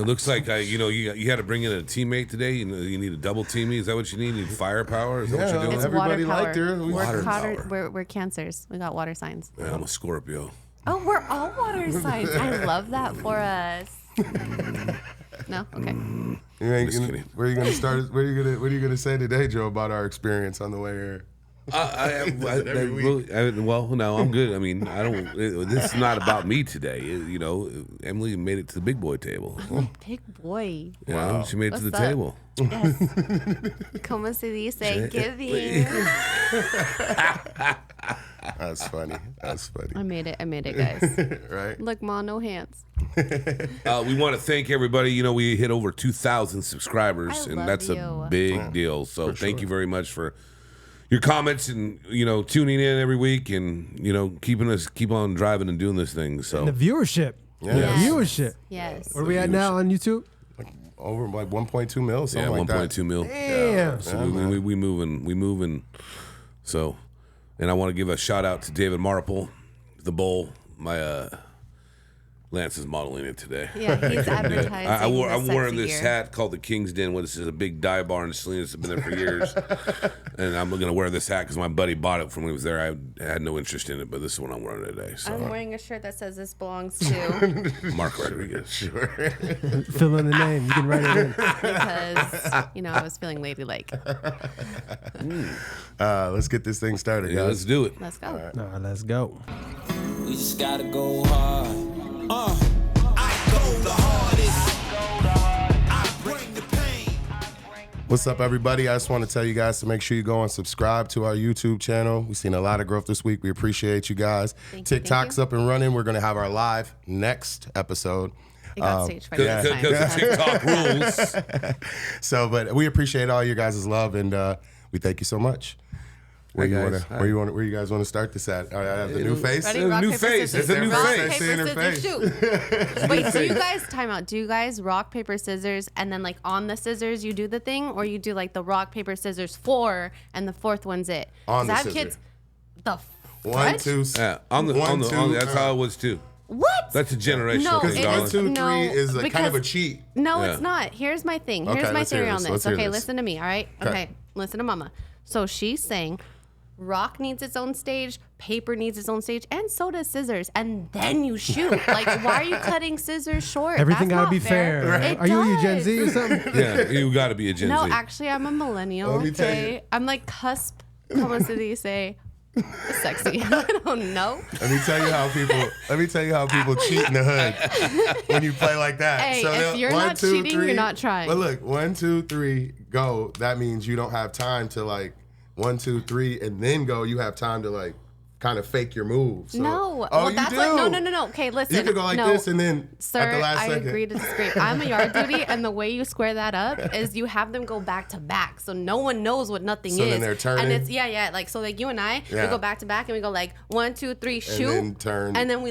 It looks like you had to bring in a teammate today. You need a double teamie. Is that what you need? You need firepower? Is that what you're doing? It's Everybody water liked her. power. We're Cancers. We got water signs. Yeah, I'm a Scorpio. Oh, we're all water signs. I love that for us. No? Okay. Where are you gonna start? What are you gonna say today, Joe, about our experience on the way here? Well, no, I'm good. I mean, I don't. This is not about me today. Emily made it to the big boy table. Big boy. Yeah, she made it to the table. Yes. Como se dice? Giving. That's funny. I made it, guys. Right? Look, Ma, no hands. We want to thank everybody. We hit over 2,000 subscribers, and that's a big deal. So thank you very much for your comments and tuning in every week and keep on driving and doing this thing. So and the viewership, viewership. Yes. Where are we at now on YouTube? Over like 1.2 mil, something like that. 1.2 mil. Damn. Yeah. So we moving. So, and I want to give a shout out to David Marple, the Bull. My Lance is modeling it today. Yeah, he's advertising. I'm wearing this hat called the King's Den. This is a big dive bar in Salinas. It's been there for years. And I'm going to wear this hat because my buddy bought it from when he was there. I had no interest in it, but this is what I'm wearing today. So. I'm wearing a shirt that says this belongs to Mark Rodriguez. Sure. Fill in the name. You can write it in. because, I was feeling ladylike. Let's get this thing started, guys. Yeah, let's do it. Let's go. All right, let's go. We just gotta go hard. I go the hardest. I bring the pain. What's up, everybody? I just want to tell you guys to make sure you go and subscribe to our YouTube channel. We've seen a lot of growth this week. We appreciate you guys. TikTok's up and running. We're going to have our live next episode. It got stage fright Because TikTok rules. So, but we appreciate all your guys' love, and we thank you so much. Where you guys want to start this at? I have the new face. Ready? Rock, New paper, face. scissors. It's a new Rock, face. paper, Seeing her scissors, shoot. Wait, so you guys, time out. Do you guys rock, paper, scissors, and then on the scissors you do the thing, or you do the rock, paper, scissors 4, and the fourth one's it? On the I have scissor. kids. The 1, 2, Yeah, on the, that's how it was too. What? That's a generational No, thing, it darling. 1, 2, 3 No, is kind of because- a cheat. No, Yeah. it's not. Here's my thing. Okay, Here's my let's hear theory on this. this. Let's hear Okay, this. listen to me, all right? Okay, listen to Mama. So she's saying rock needs its own stage, paper needs its own stage, and so does scissors. And then you shoot. Why are you cutting scissors short? Everything That's gotta not be fair. It Are you a Gen does. Z or something? Yeah, you got to be a Gen No, Z. actually, I'm a millennial. Let me tell Okay, you. I'm cusp. Como se dice? Sexy. I don't know. Let me tell you how people cheat in the hood when you play like that. Hey, so if you're not cheating, you're not trying. But look, 1, 2, 3, go. That means you don't have time to 1, 2, 3, and then go. You have time to kind of fake your move. So, No. Oh, well, you that's do. No. Okay, listen. You could go like no. this and then Sir, at the last I second. agree to disagree. I'm a yard duty, and the way you square that up is you have them go back to back, so no one knows what nothing So is. then they're turning? And it's so you and I, we Yeah. go back to back, and we go 1, 2, 3, shoot, then turn. and then we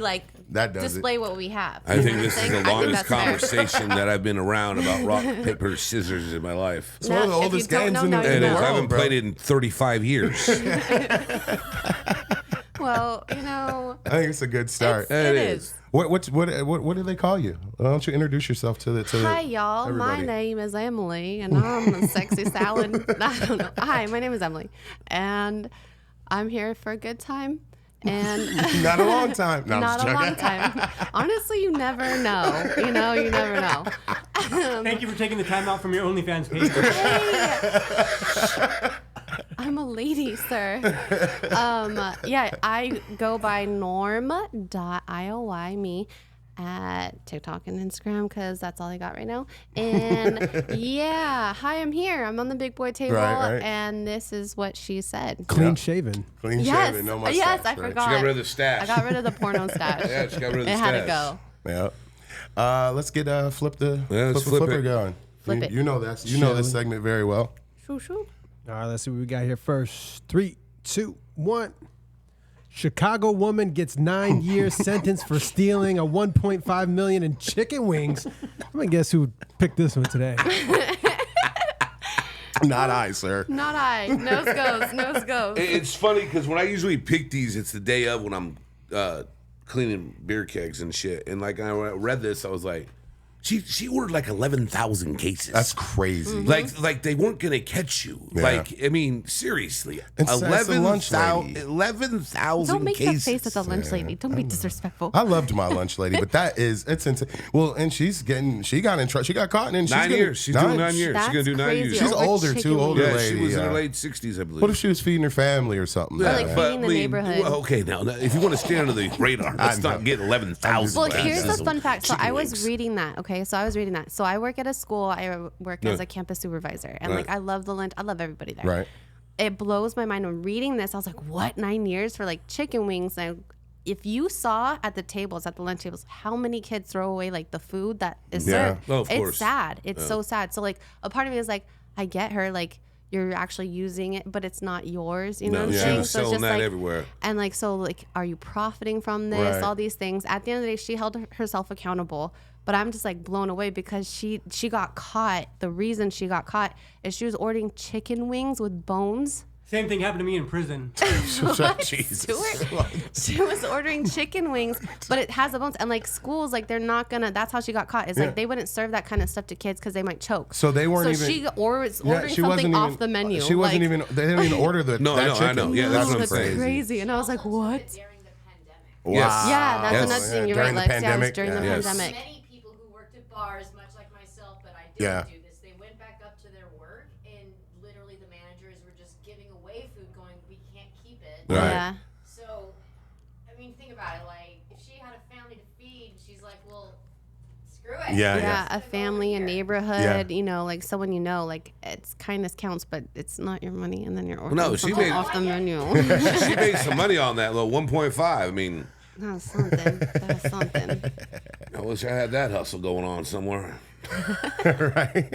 That does display what we have. I think this is the I think longest that's fair. conversation that I've been around about rock, paper, scissors in my life. It's one of the Now, if oldest you don't games know, in now the you It know. is. I world, haven't bro. played it in 35 years. Well, I think it's a good start. it is. What do they call you? Why don't you introduce yourself to the Hi, y'all. My everybody. name is Emily, and I'm a sexy salad. I don't know. Hi, my name is Emily, and I'm here for a good time. And Not a long time. No, I'm not just a joking. long time. Honestly, you never know. You never know. Thank you for taking the time out from your OnlyFans page. Hey, I'm a lady, sir. Yeah, I go by norm.ioy me at TikTok and Instagram because that's all I got right now. And yeah, hi, I'm here. I'm on the big boy table, Right. and this is what she said. Clean shaven. Clean Yes, shaven, no mustache. yes, I right? forgot. She got rid of the stash. I got rid of the porno stash. Yeah, she got rid of the It stash. had to go. Yeah. Let's get flip the let's flip flipper it. going. Flip it. You know that. You know this segment very well. Shoo, shoo. All right, let's see what we got here first. 3, 2, 1. Chicago woman gets 9 years sentence for stealing a $1.5 million in chicken wings. I'm gonna guess who picked this one today. Not I, sir. Not I. Nose goes. It's funny because when I usually pick these, it's the day of when I'm cleaning beer kegs and shit. And I read this, I was like, She ordered like 11,000 cases. That's crazy. Mm-hmm. Like they weren't gonna catch you. Yeah. Like, I mean, seriously, It's a lunch lady. 11,000 Don't make cases. that face at the lunch lady. Don't be disrespectful. I loved my lunch lady, but it's insane. Well, and she got in trouble. She got caught, and she's 9 years. She's doing 9 years. She's gonna do 9 That's years. crazy. She's Over older chicken too, older Yeah, lady. she was in her yeah. late 60s, I believe. What if she was feeding her family or something? Or, like, feeding the I mean, neighborhood. well, okay, now if you want to stay under the radar, let's not get 11,000. Well, cases here's the of fun fact. So chicken I was wings. reading that. Okay, so I was reading that. So I work at a school. I work as a campus supervisor, and Right. like I love the lunch. I love everybody there. Right. It blows my mind when reading this. I was like, what? 9 years for like chicken wings? And if you saw at the tables, at the lunch tables, how many kids throw away like the food that is Yeah. served? Oh, of it's course. sad. It's so sad. So like a part of me is like, I get her. Like you're actually using it, but it's not yours. You know No, what I'm she saying? was So it's selling just that like, everywhere. and like, so like, are you profiting from this? Right. All these things. At the end of the day, she held herself accountable. But I'm just like blown away because she got caught. The reason she got caught is she was ordering chicken wings with bones. Same thing happened to me in prison. Jesus. She was ordering chicken wings, but it has the bones. And like schools, like they're not gonna. That's how she got caught. Is Yeah. like they wouldn't serve that kind of stuff to kids because they might choke. So they weren't So even. she was Yeah, ordering she something wasn't off even, the menu. She wasn't like, even. They didn't even order the. No, that no, I chicken. know. Yeah, no, that's what I'm that's saying. crazy. And I was like, what? During the pandemic. Wow. Yes. Yeah, that's Yes. another thing. You're During right, the Lex. Yeah, it was pandemic, during the yeah. Yes. pandemic. Many people who worked at bars, much like myself, but I Yeah. didn't do this. They went back up to their work, and literally the managers were just giving away food, going, "We can't keep it." Right. Yeah. So, I mean, think about it. Like, if she had a family to feed, she's like, "Well, screw it." Yeah, Yeah, a family, a here. neighborhood, you know, like someone you know, like it's kindness counts, but it's not your money, and then you're ordering No, she something made- off the menu. She made some money on that little 1.5. I mean, That's something. That's something. I wish I had that hustle going on somewhere. Right.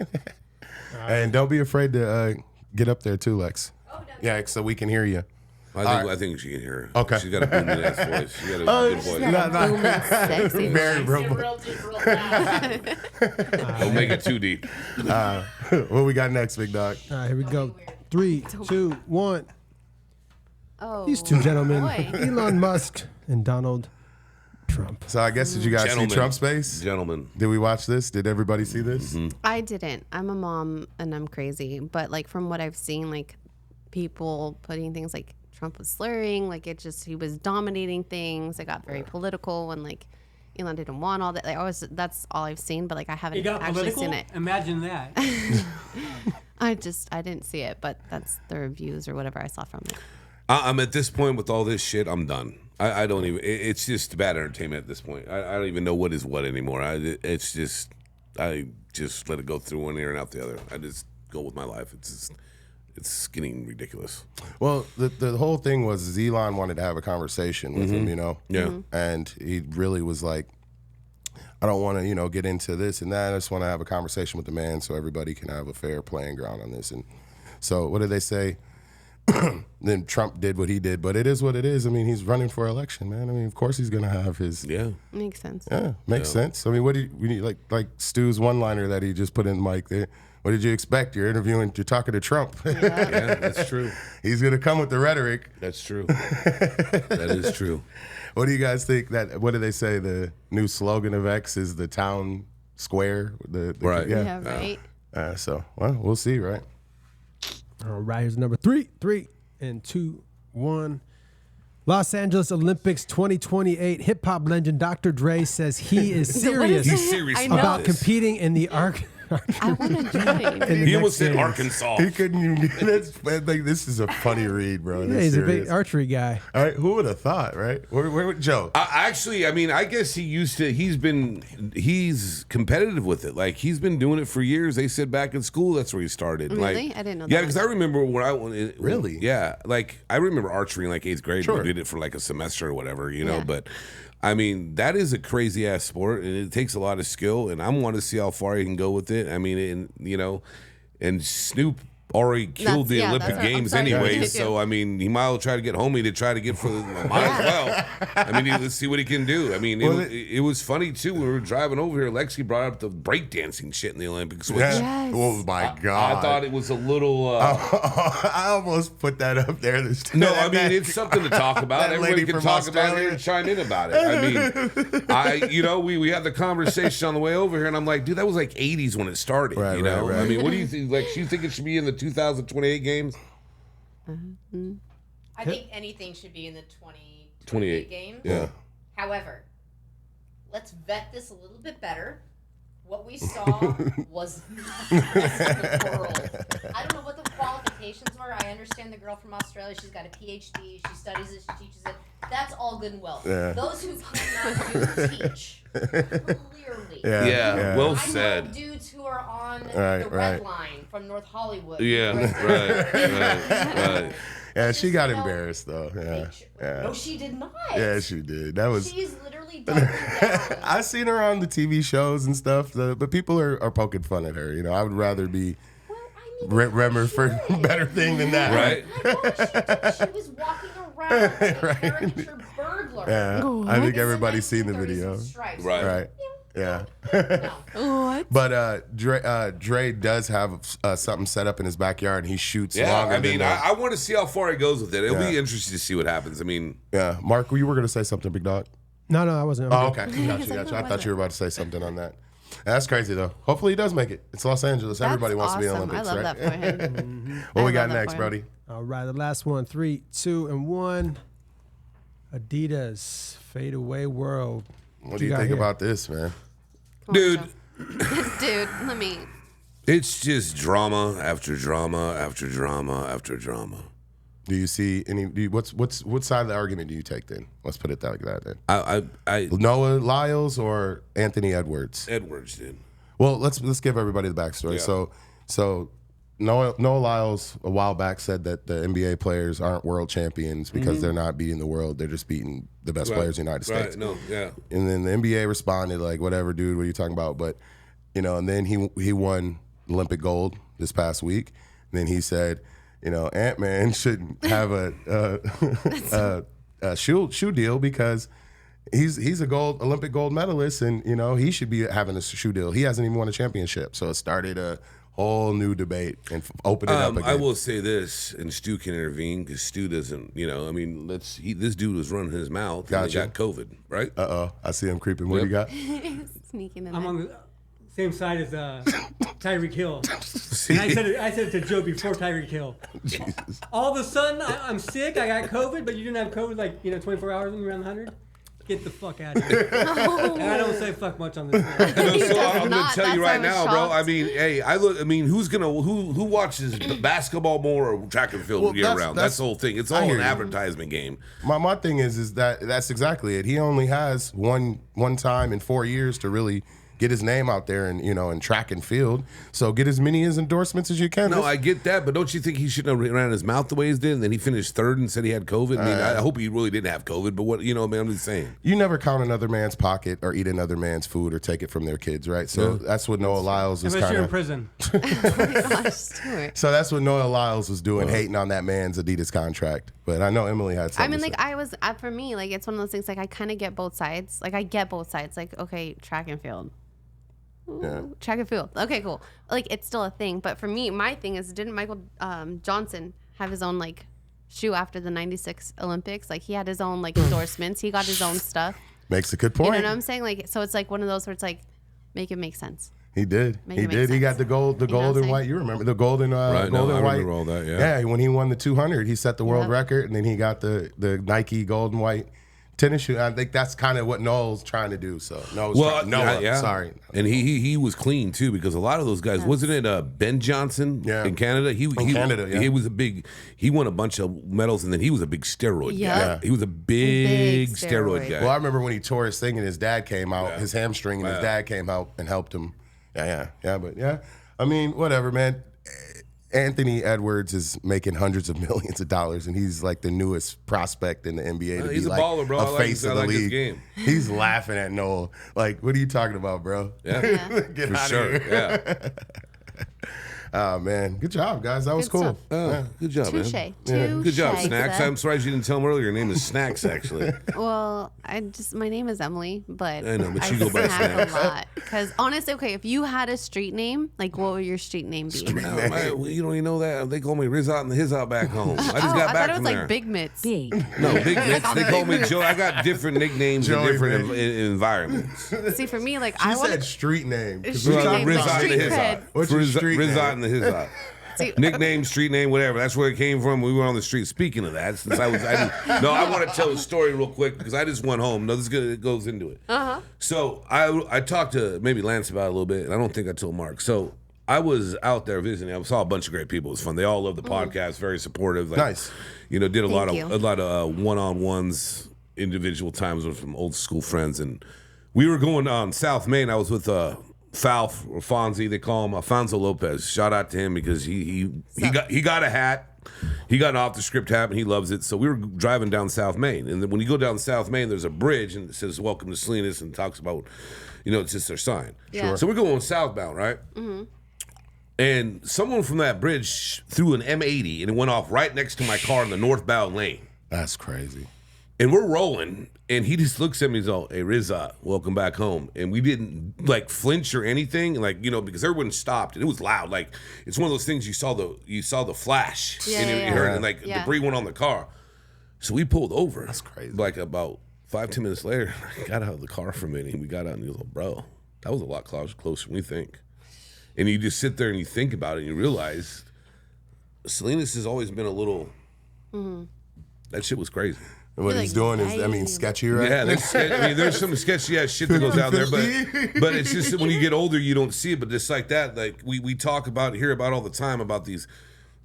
And don't be afraid to get up there too, Lex. Oh, no, Yeah, so we can hear you. I think she can hear her. Okay. She's got a booming ass voice. She got a good voice. Booming, sexy. Very Real real. deep, real fast. Don't make it too deep. What we got next, big dog? All right, here we go. 3, 2, 1. Oh, These two gentlemen, boy. Elon Musk and Donald Trump. So I guess did you guys Gentlemen. see Trump Space? Gentlemen. Did we watch this? Did everybody see this? I didn't. I'm a mom and I'm crazy, but like from what I've seen, like people putting things like Trump was slurring, like he was dominating things. It got very political when like Elon didn't want all that. Like, that's all I've seen, but like I haven't It got actually political? seen it. Imagine that. I didn't see it, but that's the reviews or whatever I saw from it. I'm at this point with all this shit. I'm done. I don't even. It's just bad entertainment at this point. I don't even know what is what anymore. I just let it go through one ear and out the other. I just go with my life. It's getting ridiculous. Well, the whole thing was Elon wanted to have a conversation with him, you know? Yeah. And he really was like, I don't want to, get into this and that. I just want to have a conversation with the man so everybody can have a fair playing ground on this. And so what did they say? Then Trump did what he did, but it is what it is. I mean, he's running for election, man. I mean, of course he's going to have his... Yeah. Makes sense. Yeah, makes sense. I mean, we need like Stu's one-liner that he just put in the mic there. What did you expect? You're talking to Trump. Yeah, that's true. He's going to come with the rhetoric. That's true. That is true. What do you guys think what do they say? The new slogan of X is the town square? Right. Yeah, right. So, well, we'll see, right? All right, here's number 3, 3, and 2, 1. Los Angeles Olympics 2028 hip hop legend Dr. Dre says he is serious He's serious I about know. about this. competing in the I want to join. He almost said Arkansas. He couldn't even this is a funny read, bro. Yeah, he's a big archery guy. All right, who would have thought, right? Where would Joe? Actually, I mean, I guess he's competitive with it. Like, he's been doing it for years. They said back in school, that's where he started. Really? Like, I didn't know Yeah, that. because I remember Really? Yeah, like, I remember archery in like 8th grade. Sure. We did it for like a semester or whatever, know, Yeah. but I mean, that is a crazy ass sport, and it takes a lot of skill. And I want to see how far he can go with it. I mean, and Snoop already killed the Olympic that's what- Games I'm sorry, anyway. too. So I mean, he might as well try to get homie to try to get for. Might as well. I mean, let's see what he can do. I mean, it was funny too when we were driving over here. Lexi brought up the breakdancing shit in the Olympics. Which Yeah. Yes. Oh my God. I thought it was a little. I almost put that up there. No, I mean it's something to talk about. That Everybody lady can from talk about it Australia. and chime in about it. I mean, we had the conversation on the way over here, and I'm like, dude, that was like '80s when it started. Right, you know, right. I mean, what do you think? Like, you think it should be in the 2028 games? I think anything should be in the 28 28 games. Yeah. However, let's vet this a little bit better. What we saw was not the best in the world. I don't know what the qualifications were. I understand the girl from Australia. She's got a PhD. She studies it. She teaches it. That's all good and well. Yeah. Those who cannot do teach, clearly. Yeah, well I said. know dudes who are on Right, the right. Red Line from North Hollywood. Yeah, right. Yeah, she got You know, embarrassed though. Yeah. Yeah. No, she did not. Yeah, she did. That was. She's literally doubling down. I seen her on the TV shows and stuff, but people are poking fun at her. You know, I would rather be Well, I mean, remembered for a better thing than that. Right? I know she was walking around like a caricature burglar. Yeah. I think It's everybody's the seen the 1930s video. with stripes. Right. Right. Yeah. No. What? But Dre does have something set up in his backyard, and he shoots Yeah, longer I mean, than I want to see how far he goes with it. It'll be Yeah. interesting to see what happens. I mean, yeah. Mark, you were going to say something, big dog? No, I wasn't. Oh, I'm good. okay. Gotcha. I thought you were about to say something on that. That's crazy, though. Hopefully he does make it. It's Los Angeles. Everybody wants to be in the awesome. Olympics, I love right? that for him. What I we got love that next, for him. Brody? All right, the last one. 3, 2, and 1. Adidas Fade Away World. What do you think about this, man? dude, Dude, let me. it's just drama after drama after drama after drama. Do you see any? What side of the argument do you take then? Let's put it like that then. I Noah Lyles or Anthony Edwards? Edwards did. Well, let's give everybody the backstory. Yeah. So Noah Lyles a while back said that the NBA players aren't world champions because they're not beating the world; they're just beating the best players in the United States. Right? No, yeah. And then the NBA responded like, "Whatever, dude. What are you talking about?" But and then he won Olympic gold this past week. And then he said, Ant-Man shouldn't have a shoe deal because he's a Olympic gold medalist, and he should be having a shoe deal. He hasn't even won a championship, so it started a whole new debate and opened it up again. I will say this, and Stu can intervene because Stu doesn't. I mean, this dude was running his mouth. And he Gotcha. got COVID, right? I see him creeping. What do you got? Sneaking in I'm there. on the same side as Tyreek Hill. And I said it to Joe before Tyreek Hill. Jesus. All of a sudden, I'm sick. I got COVID, but you didn't have COVID like 24 hours when you were around the 100. Get the fuck out of here. And I don't say fuck much on this. No, so does I'm gonna not. tell you That's right why I was now, bro. shocked. I mean, hey, who watches basketball more or track and field Well, year that's- round? that's- That's the whole thing. It's I all hear an you. advertisement game. My thing is that's exactly it. He only has one time in 4 years to really get his name out there and in track and field. So get as many endorsements as you can. No, I get that, but don't you think he shouldn't have ran his mouth the way he did? And then he finished third and said he had COVID. I mean, I hope he really didn't have COVID. But what man, I'm just saying. You never count another man's pocket or eat another man's food or take it from their kids, right? So that's what Noah Lyles was Unless kind you're in of. prison. Gosh, Stuart. So that's what Noah Lyles was doing, hating on that man's Adidas contract. But I know Emily had something. I mean, to like, say. for me, like, it's one of those things, like, I kind of get both sides. Like, I get both sides. Like, okay, track and field. Ooh, Yeah. track and field. Okay, cool. Like, it's still a thing. But for me, my thing is, didn't Michael Johnson have his own, like, shoe after the 96 Olympics? Like, he had his own, like, endorsements. He got his own stuff. Makes a good You point. know what I'm saying? Like, so it's like one of those where it's like, make it make sense. He did. Make He it make did. He got sense. the gold, You know what I'm and saying? white. You remember the golden, Right, gold no, and I white. remember all that, yeah. Yeah, when he won the 200, he set the world Yep. record, and then he got the Nike gold and white tennis shoe. I think that's kind of what Noel's trying to do. So Noah, yeah. sorry. And he was clean too because a lot of those guys wasn't it Ben Johnson in Canada? He Canada, yeah. He was he won a bunch of medals and then he was a big steroid guy. Yeah. He was a big Big steroid steroid. guy. Well, I remember when he tore his thing and his dad came out, his hamstring, and his Yeah. dad came out and helped him. Yeah. But yeah, I mean, whatever, man. Anthony Edwards is making hundreds of millions of dollars, and he's like the newest prospect in the NBA to he's be a like baller, bro. I a like face his- I of the like his league. game. He's laughing at Noel. Like, what are you talking about, bro? Yeah. Get For out sure. of here. Yeah. Oh man, good job, guys. That was Good cool. stuff. Yeah. Good job, Touche. man. Touche. Good job, Snacks. sir. I'm surprised you didn't tell him earlier. Your name is Snacks, actually. Well, my name is Emily, but I know, but you go by snack Snacks. a lot. Because honestly, okay, if you had a street name, like what would your street name be? You don't even know that. They call me Rizot and the Hizot back home. I just got I back thought it from was there. like Big Mitts. No, Big Mitts. They call me Joe. I got different nicknames in Joey different Big. environments. See, for me, like She I want said street name. Street name, like Rizot and street the cred. Hizot. What's your street Rizot name? and the Hizot. See, Nickname, street name, whatever. That's where it came from. We were on the street. Speaking of that, since I want to tell a story real quick because I just went home. No, it goes into it. So I talked to maybe Lance about it a little bit, and I don't think I told Mark. So I was out there visiting. I saw a bunch of great people. It was fun. They all love the podcast. Very supportive. Like, Nice. You know, did a lot Thank of one-on-ones, individual times with some old school friends, and we were going on South Main. I was with Falf or Fonzie, they call him Alfonso Lopez. Shout out to him because he got a hat. He got an off the script hat and he loves it. So we were driving down South Main, and then when you go down South Main, there's a bridge and it says "Welcome to Salinas" and talks about, it's just their sign. Yeah. Sure. So we're going southbound, right? Mm-hmm. And someone from that bridge threw an M80 and it went off right next to my car in the northbound lane. That's crazy. And we're rolling, and he just looks at me and he's all, "Hey, Rizot, welcome back home." And we didn't, flinch or anything, because everyone stopped, and it was loud. Like, it's one of those things you saw the flash, and you heard, and, debris went on the car. So we pulled over. That's crazy. Like, about 5-10 minutes later, I got out of the car for a minute, and we got out, and he was like, "Bro, that was a lot closer than we think." And you just sit there and you think about it, and you realize Salinas has always been a little, that shit was crazy. What he's doing is, sketchy, right? Yeah, there's some sketchy ass shit that goes out there, but it's just that when you get older, you don't see it. But just like that, like we talk about, hear about all the time about these,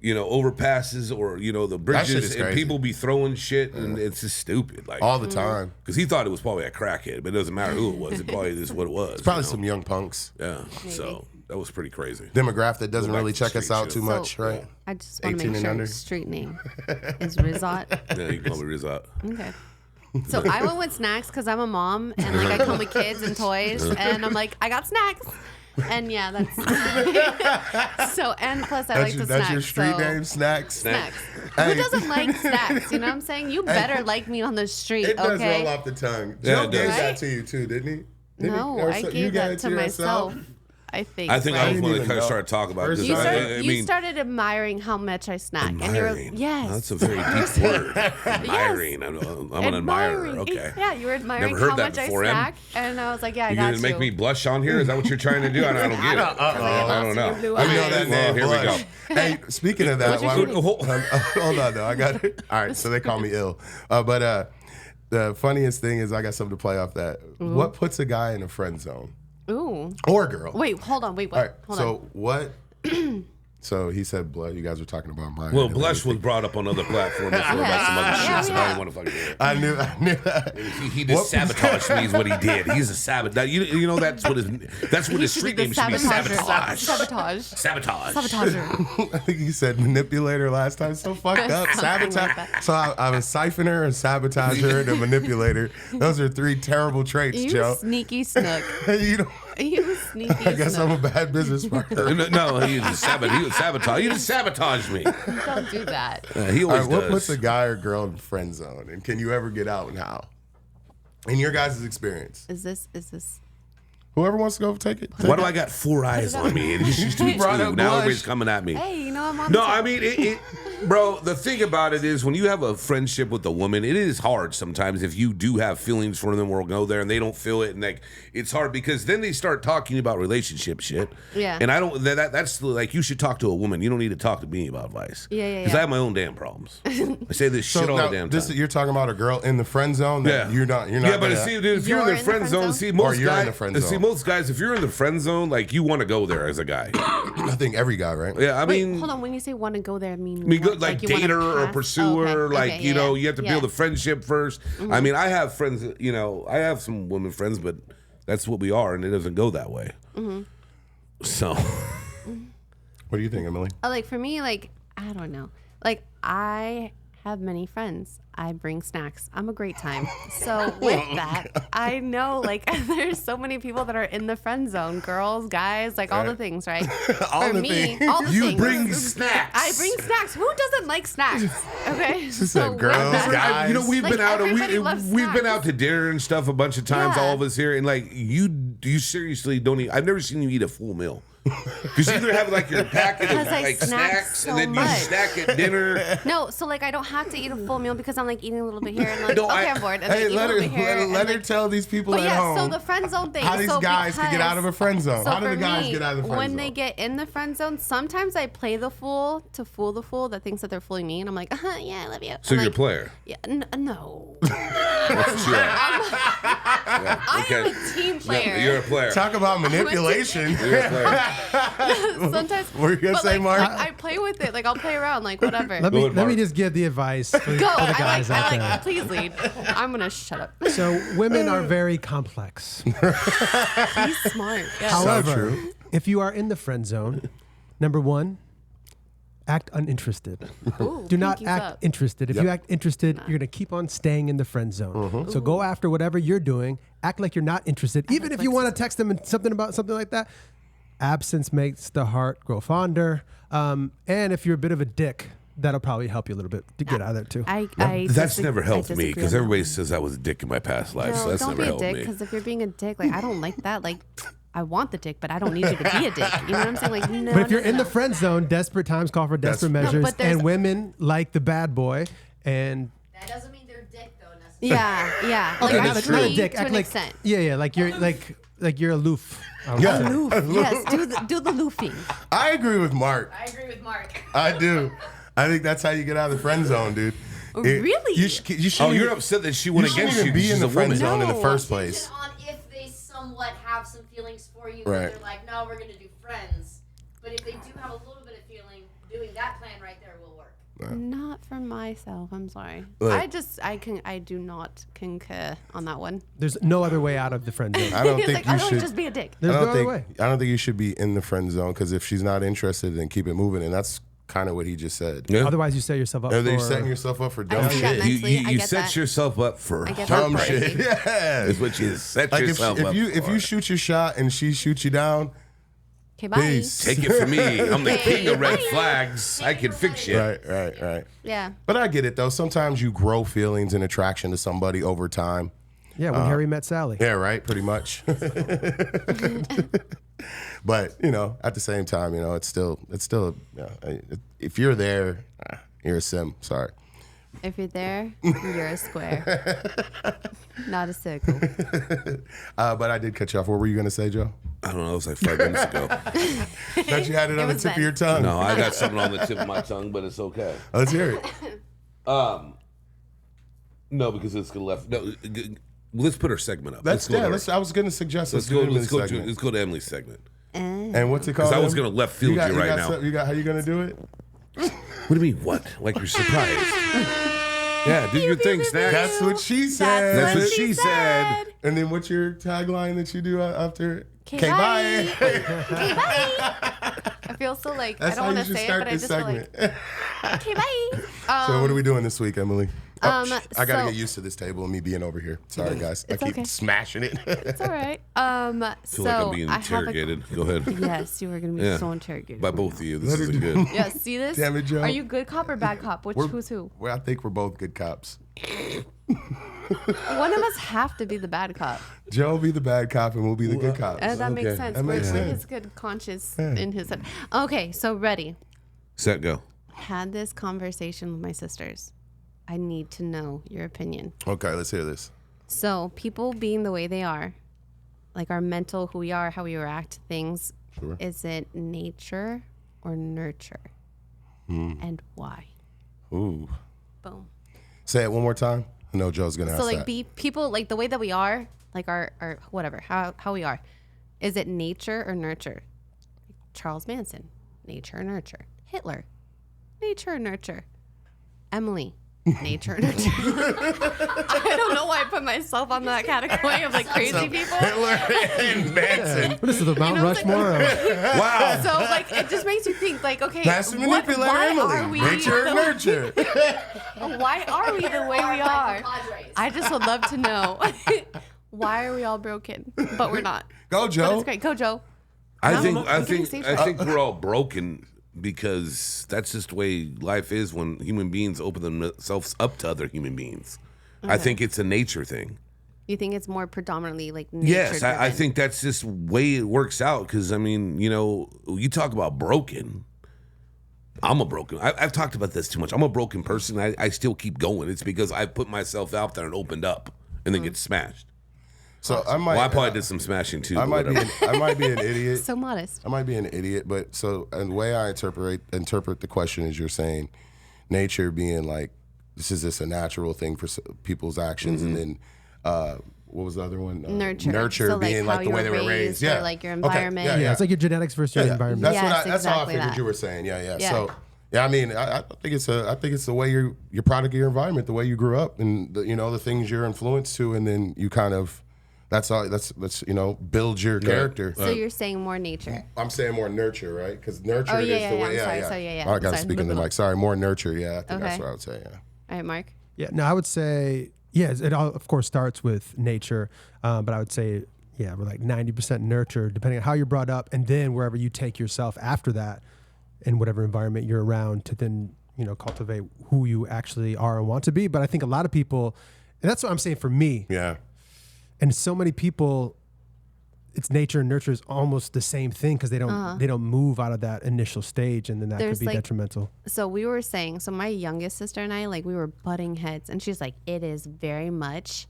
overpasses or the bridges, and people be throwing shit, and it's just stupid, like all the time. Because he thought it was probably a crackhead, but it doesn't matter who it was. It probably is what it was. It's Probably some young punks. Yeah. So that was pretty crazy. Demographic that doesn't Go back really to check us street out shit. too much, So, right? I just want to 18 make and sure under. street name is Rizot. Yeah, you can call me Rizot. Okay. So I went with snacks because I'm a mom and I come with kids and toys, and I'm like, I got snacks. And yeah, that's so. And plus, I like to snack. That's your street so. name, Snacks. Snacks. Hey. Who doesn't like snacks? You know what I'm saying? You better like me on the street, It does okay? roll off the tongue. Yeah, Joe it gave does. that to you too, didn't he? Didn't No, he? Or I so- you gave gave that it to yourself? myself. I think. I think I was didn't when even I know. started talking about First this. You time. started, you mean, started admiring how much I snack, and you were admiring. yes. That's a very deep word. Admiring. I'm an admirer. Okay. Yeah, you were admiring Never heard how that much before, I Em. snack, and I was like, yeah, I You got gonna you. make me blush on here? Is that what you're trying to do? I don't get it. I don't know. Blue I know eyes. that Well, name. here we Blush. Hey, speaking of that, hold on though. I got it. All right, so they call me ill. But the funniest thing is I got something to play off that. What puts a guy in a friend zone? Ooh. Or a girl? Wait, hold on. Wait, what? All right, Hold so on. what? So he said blood. You guys were talking about mine. Well, blush was brought up on other platforms before about some other shit, so I don't want to fucking hear it. I knew that. He just sabotaged me is what he did. He's a sabotage. You know that's what his street name should be. Sabotage. Sabotage. Sabotager. I think he said manipulator last time. So fucked up. Something Sabotage. like that. So I'm a siphoner, a sabotager, and a manipulator. Those are three terrible traits, You Joe. sneaky snook. You know, You sneaky I guess I'm snook. a bad business partner. No, he was sabotage. He just sabotaged me. Don't do that. He All always right, what does. puts a guy or girl in friend zone, and can you ever get out, and how? In your guys' experience, Is this? whoever wants to go take it. Why do I got 4 eyes on me? It just used to be 2. brought up Now blush. everybody's coming at me. Hey, you know I'm on. No, the I mean, bro, the thing about it is when you have a friendship with a woman, it is hard sometimes if you do have feelings for them or go there and they don't feel it. And like, it's hard because then they start talking about relationship shit. Yeah. And I don't, that's like, you should talk to a woman. You don't need to talk to me about advice. Yeah. Because I have my own damn problems. I say this shit all now, the damn time. you're talking about a girl in the friend zone. That Yeah, you're not. Yeah, but gonna- see, dude, if you're in You're the friend zone, see most you're in guys. the friend See zone. most guys, if you're in the friend zone, like you want to go there as a guy. I think every guy, right? Yeah, I Wait, mean, hold on. When you say want to go there, I mean go, what? like you wanna date her or pass? pursue Oh, okay. her, like Okay, you know, yeah, you have to yeah. build a friendship 1st. I mean, I have friends, you know, I have some women friends, but that's what we are, and it doesn't go that way. So, What do you think, Emily? Like for me, like I don't know. Like I have many friends. I bring snacks. I'm a great time. So with that, I know like there's so many people that are in the friend zone. Girls, guys, like all the things, right? All For the me, things. all the You things. bring snacks. I bring snacks. Who doesn't like snacks? Okay. She said with girls, that- guys. You know, we've Like, been out. everybody loves We've been snacks. out to dinner and stuff a bunch of times. Yeah. All of us here, and like you seriously don't eat. I've never seen you eat a full meal. Because you either have like your packet of Because I like snack snacks, so and then you much. snack at dinner. No, so like I don't have to eat a full meal because I'm like eating a little bit here and like No, okay, I'm bored. And Hey, like, eat a let her, little bit here. and, let her like, tell these people But at yeah, home so the friend zone thing. how these so guys can get out of a friend zone. So How do for the guys me, get out of the friend when zone? they get in the friend zone, sometimes I play the fool to fool the fool that thinks that they're fooling me, and I'm like, yeah, I love you. So And, you're a like, player. Yeah, no. That's what you are. Yeah, I am okay. a team player. You're a player. Talk about manipulation. You're a player. Sometimes. What were you gonna but, say, like, Mark? I play with it. Like I'll play around. Like whatever. Let Go me ahead, let me Mark. just give the advice for, Go. for the guys out I there. like. Please lead. I'm gonna shut up. So women are very complex. He's smart. Yeah. However, true. if you are in the friend zone, number one, act uninterested. Ooh, Do not pinkies act up. interested. If Yep. you act interested, you're going to keep on staying in the friend zone. So go after whatever you're doing. Act like you're not interested. Even if you want to text them and something about something like that. Absence makes the heart grow fonder. And if you're a bit of a dick, that'll probably help you a little bit to get out of there too. That's never helped me disagree because on that everybody one. says I was a dick in my past life. No, so that's don't never be a helped dick me. because if you're being a dick, like I don't like that. Like I want the dick, but I don't need you to be a dick. You know what I'm saying? Like no. But if you're no, in no. the friend zone, desperate times call for desperate No, measures, but there's- and women like the bad boy. And That doesn't mean they're dick though necessarily. yeah. okay, That Like is I true. play a dick. to Act an like extent. yeah, like you're aloof. I would Yeah. say. Aloof. Yes, do the loofing. I agree with Mark. I agree with Mark. I do. I think that's how you get out of the friend zone, dude. Really? You shouldn't Oh, you're even- upset that she you went shouldn't against even you. be She's in the a friend woman. zone in the No. first place. On if they somewhat have some feelings for you, Right. then they're like, no, we're gonna do friends. But if they do have a little bit of feeling, doing that plan right there will work. Not for myself. I'm sorry. Look. I do not concur on that one. There's no other way out of the friend zone. I don't He's think like, you I don't should. just be a dick. There's I no don't other think. way. I don't think you should be in the friend zone because if she's not interested, then keep it moving, and that's kind of what he just said. Yeah. Otherwise, you set yourself up Or for. you're setting yourself up for dumb see that shit. mentally. I You get set that. yourself up for I get that. Dumb heartbreak. shit. Yeah. Is what you set Like yourself up if for. you shoot your shot and she shoots you down, Okay, bye. peace. Take it from me. I'm the king of red Hey. flags. I can fix you. Right. Yeah. But I get it though. Sometimes you grow feelings and attraction to somebody over time. Yeah, when Harry met Sally. Yeah, right. Pretty much. But at the same time, it's still. If you're there, you're a sim. Sorry. If you're there, you're a square, not a circle. But I did cut you off. What were you gonna say, Joe? I don't know. It was like 5 minutes ago. Thought you had it on the was tip of Ben. your tongue. No, I got something on the tip of my tongue, but it's okay. Let's hear it. No, because it's gonna left. No, let's put our segment up. Let's go to yeah. her. I was gonna suggest Let's do go. Emily's Let's segment. go to Emily's segment. And what's it called? 'Cause I was Em? gonna left field you right got now. You got how you gonna do it? What do you mean? What? Like you're surprised? Yeah, do your thing, Snack. That's what she said. That's what she said. And then what's your tagline that you do after? Okay, bye. Okay, bye. I feel so like That's I how don't you want to should say it, start but I this just feel segment. like okay, bye. So what are we doing this week, Emily? I gotta so- get used to this table and me being over here. Sorry, guys. I It's keep okay. smashing it. It's all right. I feel like I'm being I have a- interrogated. Go ahead. Yes, you are going to be Yeah. so interrogated. By both of you. This Let her isn't do- good. Yeah, see this? Damn it, Joe. Are you good cop or bad cop? Who's who? Well, I think we're both good cops. One of us have to be the bad cop. Joe be the bad cop and we'll be the good cops. That makes Okay. sense. That makes We're sense. his good conscience in his head. Okay, so ready. Set, go. Had this conversation with my sisters. I need to know your opinion. Okay, let's hear this. So people being the way they are, like our mental, who we are, how we react to things, Sure. is it nature or nurture? And why? Ooh. Boom. Say it one more time. I know Joe's gonna ask So like that. be people like the way that we are, like our whatever, how we are. Is it nature or nurture? Charles Manson, nature or nurture? Hitler, nature or nurture? Emily, nature. I don't know why I put myself on that category of like crazy people. Hitler and Manson. What is it, the Mount Rushmore? Wow. So like it just makes you think like, okay, Passive why manipulator are Emily. we Nature and nurture. why are we the way we are? I just would love to know why are we all broken, but we're not. Go, But Joe. it's great. Go, Joe. I No, think I'm I getting think stage I fright. think we're all broken because that's just the way life is when human beings open themselves up to other human beings. I think it's a nature thing. You think it's more predominantly like nature? Yes, I driven? think that's just way it works out. Because I mean, you know, you talk about broken. I'm a broken. I've talked about this too much. I'm a broken person. I still keep going. It's because I put myself out there and opened up, and then get smashed. So I might. Well, I probably did some smashing too. I but might be. whatever. I might be an idiot. So modest. I might be an idiot, but so and the way I interpret the question is you're saying nature being like this is just a natural thing for people's actions, and then what was the other one? Nurture. Nurture So, like, being how like the way they you were were raised. raised or, Yeah, like, your Okay, environment. Yeah, it's like your genetics versus your environment. That's Yes, what. That's how I exactly figured that. you were saying. Yeah. Yeah. So yeah, I mean, I think it's the way you're product of your environment, the way you grew up, and the things you're influenced to, and then you kind of. That's all. That's build your character. So you're saying more nature. I'm saying more nurture, right? Because nurture Oh, yeah, is the yeah, way. I'm sorry, yeah. Oh, I got to Sorry. speak in the mic. Sorry, more nurture. Yeah, I think that's Okay. what I would say. Yeah. All right, Mark. Yeah, no, I would say, yes, it all, of course, starts with nature. But I would say, yeah, we're like 90% nurture, depending on how you're brought up, and then wherever you take yourself after that, in whatever environment you're around, to then, cultivate who you actually are and want to be. But I think a lot of people, and that's what I'm saying for me, Yeah. and so many people, it's nature and nurture is almost the same thing because they don't move out of that initial stage, and then that There's, could be like, detrimental. So we were saying, so my youngest sister and I, like, we were butting heads, and she's like, it is very much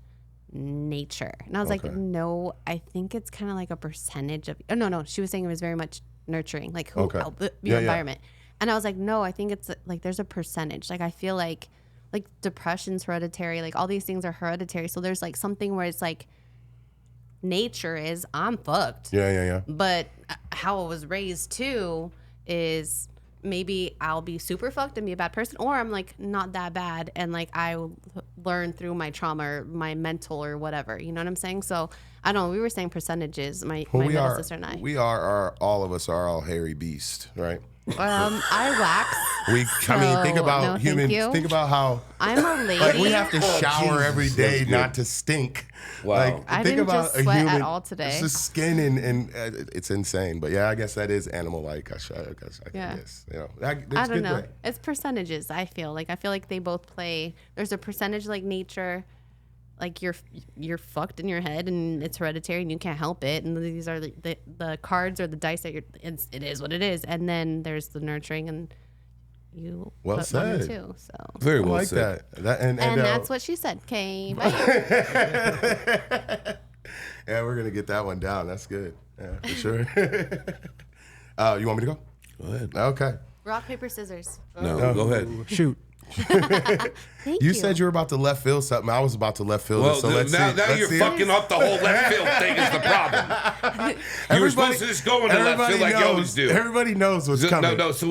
nature. And I was like, no, I think it's kind of like a percentage of, oh, no, she was saying it was very much nurturing, like who, Okay. your Yeah, yeah. environment. And I was like, no, I think it's like, there's a percentage. Like, I feel like depression's hereditary, like all these things are hereditary. So there's like something where it's like, nature is I'm fucked. Yeah. But how I was raised too is maybe I'll be super fucked and be a bad person, or I'm like not that bad and like I learn through my trauma or my mental or whatever. You know what I'm saying? So I don't know. We were saying percentages. My middle sister and I. We are all of us are all hairy beast, right? I wax. I mean, think So, about no, thank humans. you. Think about how I'm a lady. like we have to shower Jesus, every that's day good. not to stink. Wow. Like, I think didn't about just a sweat at human, all today. It's just skin and it's insane. But yeah, I guess that is animal-like. I Yeah. guess I don't know. It's percentages. I feel like they both play. There's a percentage like nature, like you're fucked in your head and it's hereditary and you can't help it. And these are the cards or the dice that it is what it is. And then there's the nurturing and you Well put one or said. two. So Very I well like said. that. And that's what she said. Okay, bye. Yeah, we're gonna get that one down. That's good. Yeah, for sure. You want me to go? Go ahead. Okay. Rock paper scissors. No, go ahead. Shoot. Thank You said you were about to left field something. I was about to left field. Well, it, so let's now see. now Let's you're see. fucking up the whole left field thing is the problem. You were supposed to just go into left field like you always do. Everybody knows what's coming. No, it's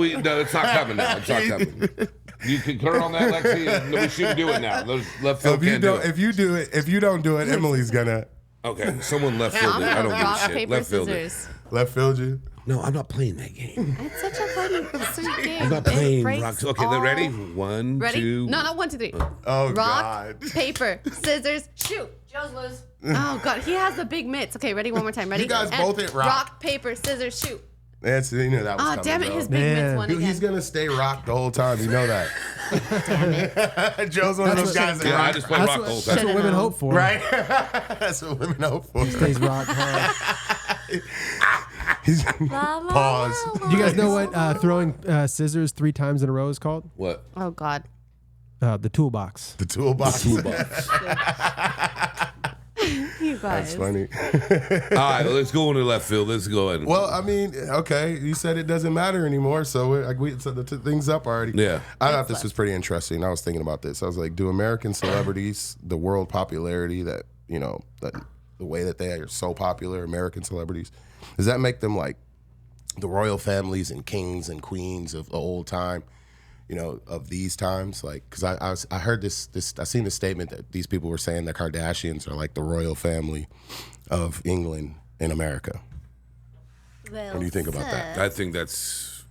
not coming now. It's not coming. You concur on that, Lexi? No, we shouldn't do it now. Those left So field can't do it. if you don't do it, Emily's gonna Okay, someone left field I'm it. I gonna don't give a rock shit. paper Left field it. scissors. left field you. No, I'm not playing that game. It's such a fun, sweet game. I'm not It playing breaks rock. Okay, all- they're ready? One, Ready? two. No, 1, 2, 3. Oh Rock, God. paper, scissors, shoot. Joe's lose. Oh God, he has the big mitts. Okay, ready? One more time. Ready? You guys And both hit rock. paper, scissors, shoot. That's that was Oh coming. damn it, Joe. his big Man. mitts won Dude, again. he's gonna stay rock the whole time. You know that. Damn it. Joe's one of those guys that Yeah, I rock. just play rock the whole That's time. what women hope for. Right? That's what women hope for. Stays rock hard. La, la, Pause. la, Do you guys know la, what la. throwing scissors 3 times in a row is called? What? Oh God. The toolbox. The toolbox. You guys. That's funny. All right, well, let's go into left field. Let's go ahead. Well, I mean, okay, you said it doesn't matter anymore, so we set the things up already. Yeah. I thought this was pretty interesting. I was thinking about this. I was like, do American celebrities, the world popularity that, that the way that they are so popular, American celebrities, does that make them like the royal families and kings and queens of the old time? you know, of these times, like, because I heard this I seen the statement that these people were saying the Kardashians are like the royal family of England in America. Well, What do you think about that? I think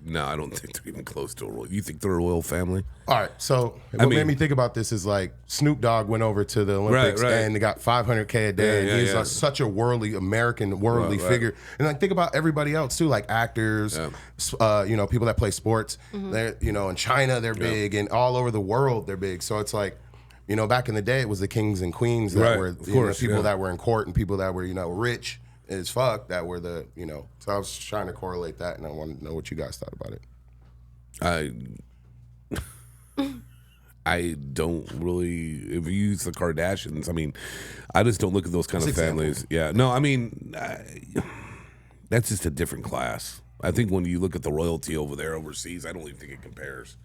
no, I don't think they're even close to a royal. You think they're a royal family? All right, so what made me think about this is like Snoop Dogg went over to the Olympics and they got $500K a day, and he's like such a American figure. And like think about everybody else too, like actors, you know, people that play sports. They're, you know, in China they're big, and all over the world they're big. So it's like, you know, back in the day it was the kings and queens that were people that were in court and people that were, you know, rich as fuck that were the, you know. So I was trying to correlate that, and I wanted to know what you guys thought about it. I don't really. If you use the Kardashians, I mean, I just don't look at those kind of families. Yeah, no, I mean, that's just a different class. I think when you look at the royalty over there overseas, I don't even think it compares.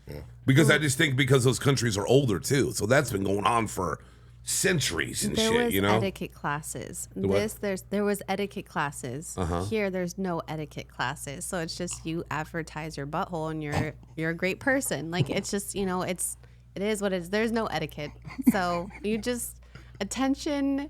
Yeah. Because I just think because those countries are older too, so that's been going on for centuries and there shit, was you know. Etiquette classes. There was etiquette classes. Here, there's no etiquette classes. So it's just you advertise your butthole and you're a great person. Like it's just, you know, it is what it is. There's no etiquette. So you just attention